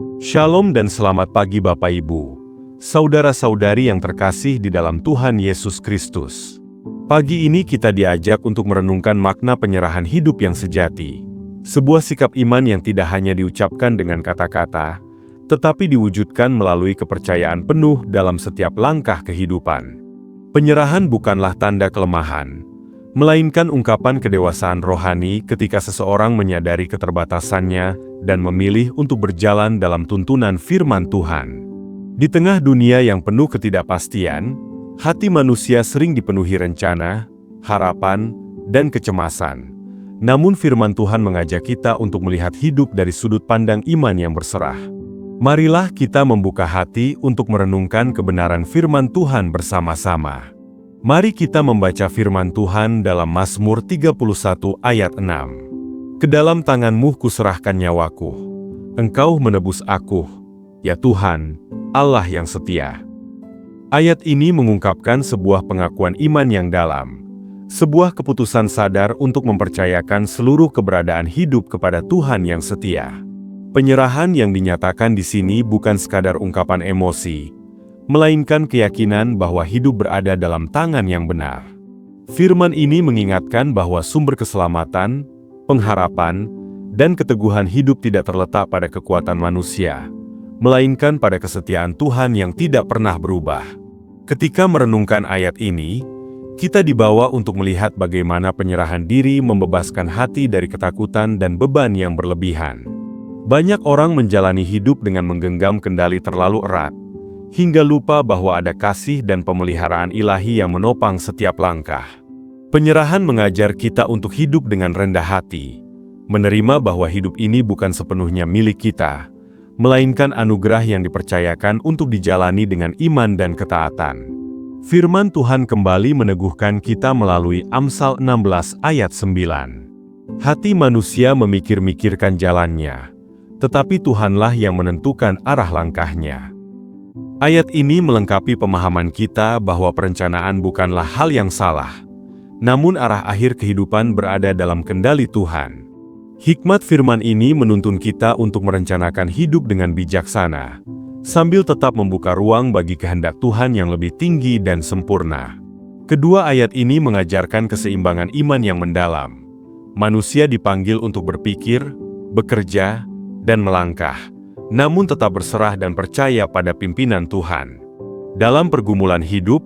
Shalom dan selamat pagi Bapak Ibu, saudara-saudari yang terkasih di dalam Tuhan Yesus Kristus. Pagi ini kita diajak untuk merenungkan makna penyerahan hidup yang sejati. Sebuah sikap iman yang tidak hanya diucapkan dengan kata-kata, tetapi diwujudkan melalui kepercayaan penuh dalam setiap langkah kehidupan. Penyerahan bukanlah tanda kelemahan, melainkan ungkapan kedewasaan rohani ketika seseorang menyadari keterbatasannya dan memilih untuk berjalan dalam tuntunan firman Tuhan. Di tengah dunia yang penuh ketidakpastian, hati manusia sering dipenuhi rencana, harapan, dan kecemasan. Namun firman Tuhan mengajak kita untuk melihat hidup dari sudut pandang iman yang berserah. Marilah kita membuka hati untuk merenungkan kebenaran firman Tuhan bersama-sama. Mari kita membaca firman Tuhan dalam Mazmur 31 ayat 6. Ke dalam tangan-Mu kuserahkan nyawaku, Engkau menebus aku, ya Tuhan, Allah yang setia. Ayat ini mengungkapkan sebuah pengakuan iman yang dalam, sebuah keputusan sadar untuk mempercayakan seluruh keberadaan hidup kepada Tuhan yang setia. Penyerahan yang dinyatakan di sini bukan sekadar ungkapan emosi, melainkan keyakinan bahwa hidup berada dalam tangan yang benar. Firman ini mengingatkan bahwa sumber keselamatan, pengharapan, dan keteguhan hidup tidak terletak pada kekuatan manusia, melainkan pada kesetiaan Tuhan yang tidak pernah berubah. Ketika merenungkan ayat ini, kita dibawa untuk melihat bagaimana penyerahan diri membebaskan hati dari ketakutan dan beban yang berlebihan. Banyak orang menjalani hidup dengan menggenggam kendali terlalu erat, hingga lupa bahwa ada kasih dan pemeliharaan ilahi yang menopang setiap langkah. Penyerahan mengajar kita untuk hidup dengan rendah hati, menerima bahwa hidup ini bukan sepenuhnya milik kita, melainkan anugerah yang dipercayakan untuk dijalani dengan iman dan ketaatan. Firman Tuhan kembali meneguhkan kita melalui Amsal 16 ayat 9. Hati manusia memikir-mikirkan jalannya, tetapi Tuhanlah yang menentukan arah langkahnya. Ayat ini melengkapi pemahaman kita bahwa perencanaan bukanlah hal yang salah, namun arah akhir kehidupan berada dalam kendali Tuhan. Hikmat firman ini menuntun kita untuk merencanakan hidup dengan bijaksana, sambil tetap membuka ruang bagi kehendak Tuhan yang lebih tinggi dan sempurna. Kedua ayat ini mengajarkan keseimbangan iman yang mendalam. Manusia dipanggil untuk berpikir, bekerja, dan melangkah, namun tetap berserah dan percaya pada pimpinan Tuhan. Dalam pergumulan hidup,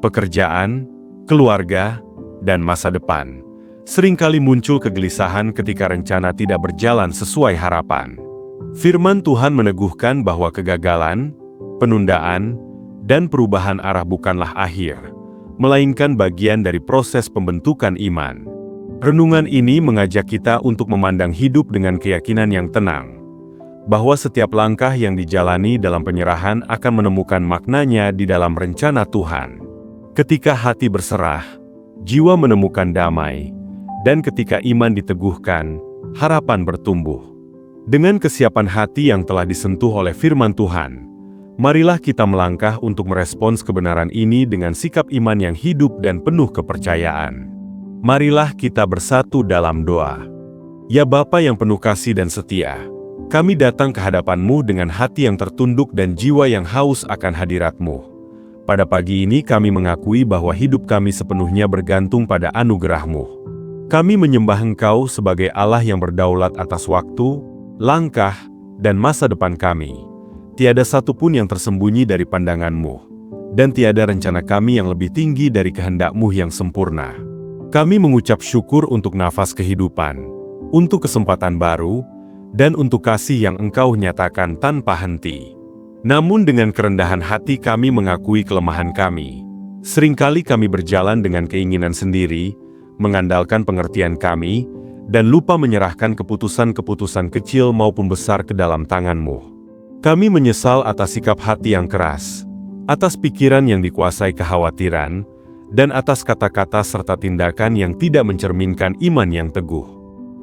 pekerjaan, keluarga, dan masa depan, seringkali muncul kegelisahan ketika rencana tidak berjalan sesuai harapan. Firman Tuhan meneguhkan bahwa kegagalan, penundaan, dan perubahan arah bukanlah akhir, melainkan bagian dari proses pembentukan iman. Renungan ini mengajak kita untuk memandang hidup dengan keyakinan yang tenang, bahwa setiap langkah yang dijalani dalam penyerahan akan menemukan maknanya di dalam rencana Tuhan. Ketika hati berserah, jiwa menemukan damai, dan ketika iman diteguhkan, harapan bertumbuh. Dengan kesiapan hati yang telah disentuh oleh firman Tuhan, marilah kita melangkah untuk merespons kebenaran ini dengan sikap iman yang hidup dan penuh kepercayaan. Marilah kita bersatu dalam doa. Ya Bapa yang penuh kasih dan setia, kami datang ke hadapan-Mu dengan hati yang tertunduk dan jiwa yang haus akan hadirat-Mu. Pada pagi ini kami mengakui bahwa hidup kami sepenuhnya bergantung pada anugerah-Mu. Kami menyembah Engkau sebagai Allah yang berdaulat atas waktu, langkah, dan masa depan kami. Tiada satupun yang tersembunyi dari pandangan-Mu, dan tiada rencana kami yang lebih tinggi dari kehendak-Mu yang sempurna. Kami mengucap syukur untuk nafas kehidupan, untuk kesempatan baru, dan untuk kasih yang Engkau nyatakan tanpa henti. Namun dengan kerendahan hati kami mengakui kelemahan kami. Seringkali kami berjalan dengan keinginan sendiri, mengandalkan pengertian kami, dan lupa menyerahkan keputusan-keputusan kecil maupun besar ke dalam tangan-Mu. Kami menyesal atas sikap hati yang keras, atas pikiran yang dikuasai kekhawatiran, dan atas kata-kata serta tindakan yang tidak mencerminkan iman yang teguh.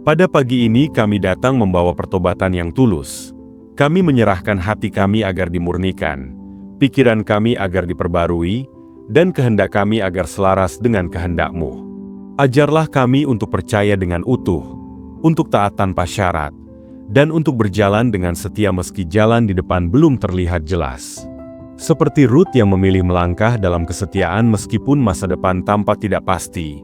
Pada pagi ini kami datang membawa pertobatan yang tulus. Kami menyerahkan hati kami agar dimurnikan, pikiran kami agar diperbarui, dan kehendak kami agar selaras dengan kehendak-Mu. Ajarlah kami untuk percaya dengan utuh, untuk taat tanpa syarat, dan untuk berjalan dengan setia meski jalan di depan belum terlihat jelas. Seperti Ruth yang memilih melangkah dalam kesetiaan meskipun masa depan tampak tidak pasti,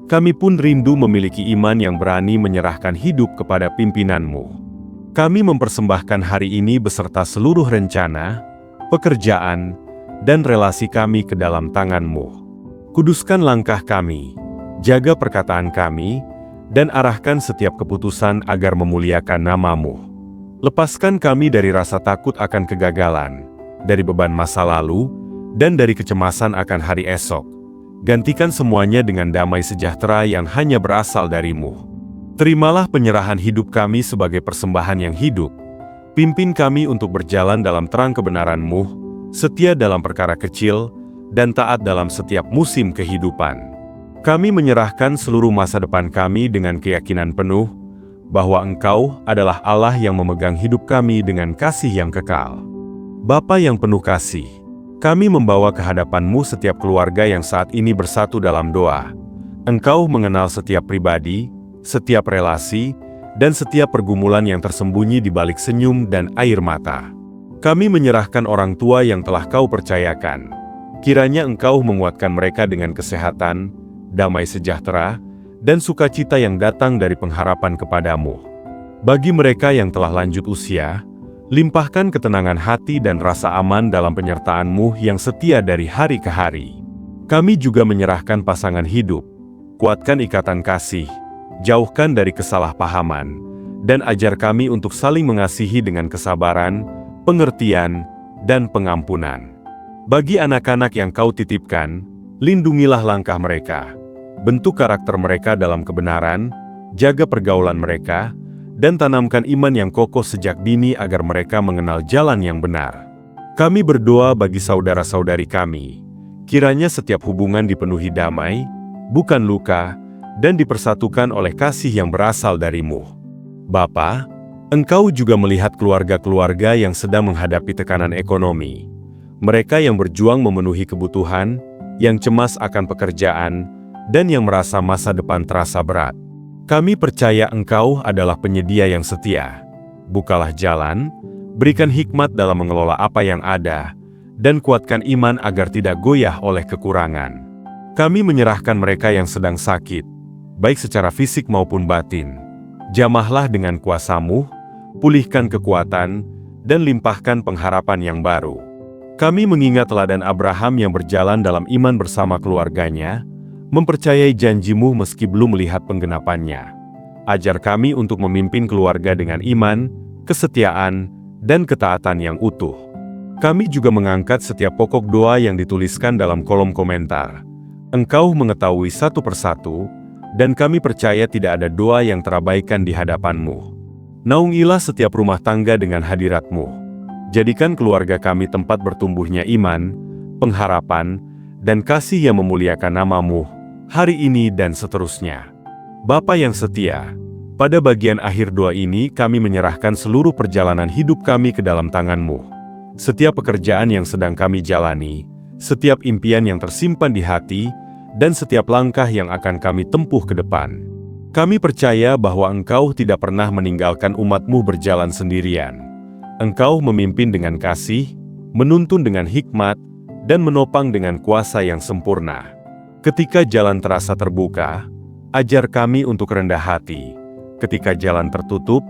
kami pun rindu memiliki iman yang berani menyerahkan hidup kepada pimpinan-Mu. Kami mempersembahkan hari ini beserta seluruh rencana, pekerjaan, dan relasi kami ke dalam tangan-Mu. Kuduskan langkah kami, jaga perkataan kami, dan arahkan setiap keputusan agar memuliakan nama-Mu. Lepaskan kami dari rasa takut akan kegagalan, dari beban masa lalu, dan dari kecemasan akan hari esok. Gantikan semuanya dengan damai sejahtera yang hanya berasal dari-Mu. Terimalah penyerahan hidup kami sebagai persembahan yang hidup. Pimpin kami untuk berjalan dalam terang kebenaran-Mu, setia dalam perkara kecil, dan taat dalam setiap musim kehidupan. Kami menyerahkan seluruh masa depan kami dengan keyakinan penuh bahwa Engkau adalah Allah yang memegang hidup kami dengan kasih yang kekal. Bapa yang penuh kasih, kami membawa ke hadapan-Mu setiap keluarga yang saat ini bersatu dalam doa. Engkau mengenal setiap pribadi, setiap relasi, dan setiap pergumulan yang tersembunyi di balik senyum dan air mata. Kami menyerahkan orang tua yang telah Kau percayakan. Kiranya Engkau menguatkan mereka dengan kesehatan, damai sejahtera, dan sukacita yang datang dari pengharapan kepada-Mu. Bagi mereka yang telah lanjut usia, limpahkan ketenangan hati dan rasa aman dalam penyertaan-Mu yang setia dari hari ke hari. Kami juga menyerahkan pasangan hidup, kuatkan ikatan kasih, jauhkan dari kesalahpahaman, dan ajar kami untuk saling mengasihi dengan kesabaran, pengertian, dan pengampunan. Bagi anak-anak yang Kau titipkan, lindungilah langkah mereka, bentuk karakter mereka dalam kebenaran, jaga pergaulan mereka, dan tanamkan iman yang kokoh sejak dini agar mereka mengenal jalan yang benar. Kami berdoa bagi saudara-saudari kami, kiranya setiap hubungan dipenuhi damai, bukan luka, dan dipersatukan oleh kasih yang berasal dari-Mu. Bapa, Engkau juga melihat keluarga-keluarga yang sedang menghadapi tekanan ekonomi. Mereka yang berjuang memenuhi kebutuhan, yang cemas akan pekerjaan, dan yang merasa masa depan terasa berat. Kami percaya Engkau adalah penyedia yang setia. Bukalah jalan, berikan hikmat dalam mengelola apa yang ada, dan kuatkan iman agar tidak goyah oleh kekurangan. Kami menyerahkan mereka yang sedang sakit, baik secara fisik maupun batin. Jamahlah dengan kuasa-Mu, pulihkan kekuatan, dan limpahkan pengharapan yang baru. Kami mengingat teladan Abraham yang berjalan dalam iman bersama keluarganya, mempercayai janji-Mu meski belum melihat penggenapannya. Ajar kami untuk memimpin keluarga dengan iman, kesetiaan, dan ketaatan yang utuh. Kami juga mengangkat setiap pokok doa yang dituliskan dalam kolom komentar. Engkau mengetahui satu persatu, dan kami percaya tidak ada doa yang terabaikan di hadapan-Mu. Naungilah setiap rumah tangga dengan hadirat-Mu. Jadikan keluarga kami tempat bertumbuhnya iman, pengharapan, dan kasih yang memuliakan nama-Mu, hari ini dan seterusnya. Bapa yang setia, pada bagian akhir doa ini kami menyerahkan seluruh perjalanan hidup kami ke dalam tangan-Mu. Setiap pekerjaan yang sedang kami jalani, setiap impian yang tersimpan di hati, dan setiap langkah yang akan kami tempuh ke depan. Kami percaya bahwa Engkau tidak pernah meninggalkan umat-Mu berjalan sendirian. Engkau memimpin dengan kasih, menuntun dengan hikmat, dan menopang dengan kuasa yang sempurna. Ketika jalan terasa terbuka, ajar kami untuk rendah hati. Ketika jalan tertutup,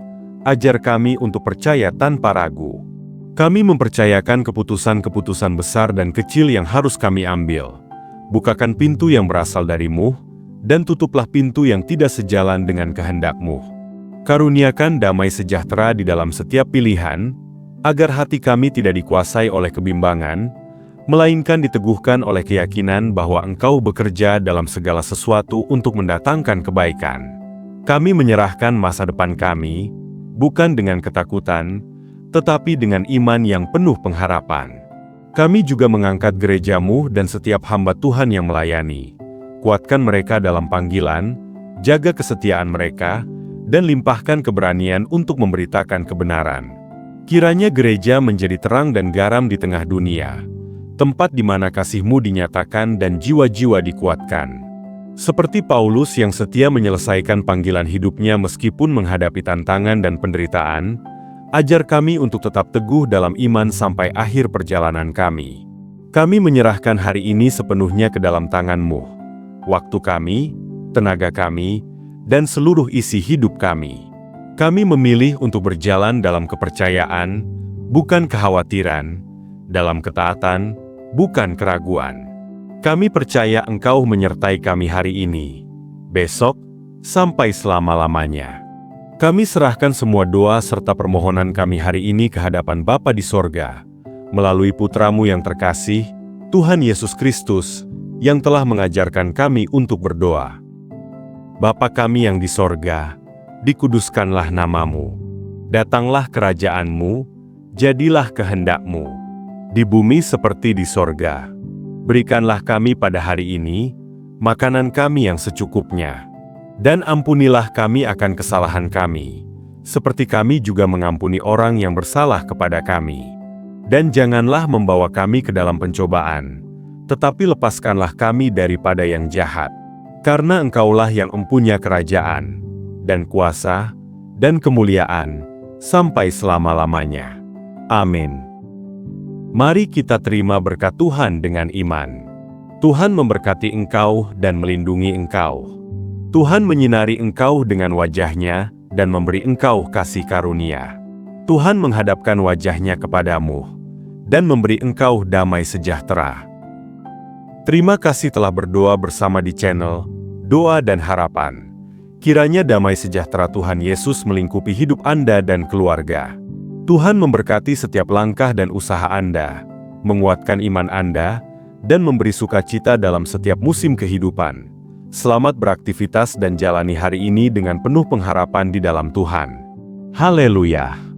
ajar kami untuk percaya tanpa ragu. Kami mempercayakan keputusan-keputusan besar dan kecil yang harus kami ambil. Bukakan pintu yang berasal dari-Mu, dan tutuplah pintu yang tidak sejalan dengan kehendak-Mu. Karuniakan damai sejahtera di dalam setiap pilihan, agar hati kami tidak dikuasai oleh kebimbangan, melainkan diteguhkan oleh keyakinan bahwa Engkau bekerja dalam segala sesuatu untuk mendatangkan kebaikan. Kami menyerahkan masa depan kami, bukan dengan ketakutan, tetapi dengan iman yang penuh pengharapan. Kami juga mengangkat gereja-Mu dan setiap hamba Tuhan yang melayani. Kuatkan mereka dalam panggilan, jaga kesetiaan mereka, dan limpahkan keberanian untuk memberitakan kebenaran. Kiranya gereja menjadi terang dan garam di tengah dunia, tempat di mana kasih-Mu dinyatakan dan jiwa-jiwa dikuatkan. Seperti Paulus yang setia menyelesaikan panggilan hidupnya meskipun menghadapi tantangan dan penderitaan, ajar kami untuk tetap teguh dalam iman sampai akhir perjalanan kami. Kami menyerahkan hari ini sepenuhnya ke dalam tangan-Mu. Waktu kami, tenaga kami, dan seluruh isi hidup kami. Kami memilih untuk berjalan dalam kepercayaan, bukan kekhawatiran, dalam ketaatan, bukan keraguan. Kami percaya Engkau menyertai kami hari ini, besok, sampai selama-lamanya. Kami serahkan semua doa serta permohonan kami hari ini ke hadapan Bapa di sorga, melalui Putra-Mu yang terkasih, Tuhan Yesus Kristus, yang telah mengajarkan kami untuk berdoa. Bapa kami yang di sorga, dikuduskanlah nama-Mu. Datanglah kerajaan-Mu, jadilah kehendak-Mu, di bumi seperti di sorga. Berikanlah kami pada hari ini, makanan kami yang secukupnya. Dan ampunilah kami akan kesalahan kami, seperti kami juga mengampuni orang yang bersalah kepada kami. Dan janganlah membawa kami ke dalam pencobaan, tetapi lepaskanlah kami daripada yang jahat. Karena Engkaulah yang empunya kerajaan, dan kuasa, dan kemuliaan, sampai selama-lamanya. Amin. Mari kita terima berkat Tuhan dengan iman. Tuhan memberkati engkau dan melindungi engkau. Tuhan menyinari engkau dengan wajah-Nya dan memberi engkau kasih karunia. Tuhan menghadapkan wajah-Nya kepadamu dan memberi engkau damai sejahtera. Terima kasih telah berdoa bersama di channel Doa dan Harapan. Kiranya damai sejahtera Tuhan Yesus melingkupi hidup Anda dan keluarga. Tuhan memberkati setiap langkah dan usaha Anda, menguatkan iman Anda, dan memberi sukacita dalam setiap musim kehidupan. Selamat beraktivitas dan jalani hari ini dengan penuh pengharapan di dalam Tuhan. Haleluya!